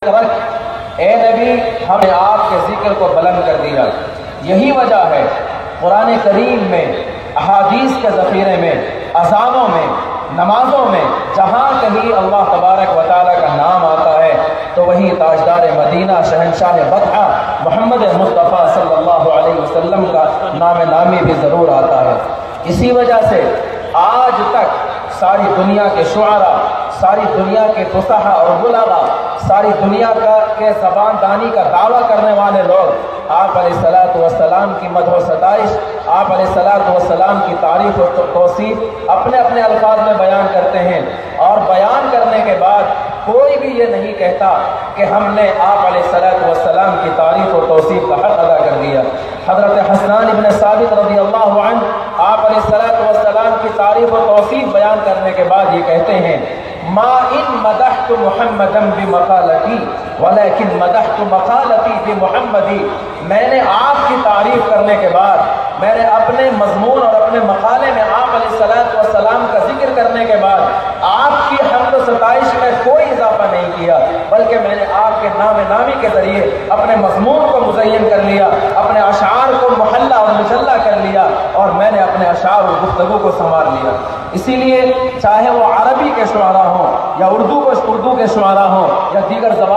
اے نبی ہم نے آپ کے ذکر کو بلند کر دیا۔ یہی وجہ ہے قرآن کریم میں، احادیث کے ذخیرے میں، اذانوں میں، نمازوں میں جہاں کہیں اللہ تبارک و تعالیٰ کا نام آتا ہے تو وہیں تاجدار مدینہ شہنشاہ بطحہ محمد مصطفیٰ صلی اللہ علیہ وسلم کا نام نامی بھی ضرور آتا ہے۔ اسی وجہ سے آج تک ساری دنیا کے شعراء، ساری دنیا کے فصحاء اور بلغاء، ساری دنیا کے زبان دانی کا دعویٰ کرنے والے لوگ آپ علیہ السلام کی مدح و ستائش، آپ علیہ السلام کی تعریف و توصیف اپنے اپنے الفاظ میں بیان کرتے ہیں، اور بیان کرنے کے بعد کوئی بھی یہ نہیں کہتا کہ ہم نے آپ علیہ السلام کی تعریف و توصیف کا حق ادا کر دیا۔ حضرت حسان ابن ثابت رضی اللہ عنہ آپ علیہ السلام کی تعریف و توصیف بیان کرنے کے بعد یہ کہتے ہیں، ما ان مدحت محمدا بمقالتی ولكن مدحت مقالتی بمحمدی۔ میں نے آپ کی تعریف کرنے کے بعد میں نے اپنے مضمون اور اپنے مقالے میں آپ علیہ السلام کا ذکر کرنے کے بعد آپ کی حمد و ستائش میں کوئی اضافہ نہیں کیا، بلکہ میں نے آپ کے نام نامی کے ذریعے اپنے مضمون کو مزین کر لیا، اپنے اشعار کو محلہ اور مجلہ کر لیا، اور میں نے اپنے اشعار و گفتگو کو سنوار لیا۔ اسی لیے چاہے وہ عربی کے شعراء ہوں یا اردو کے شعراء ہوں یا دیگر زبان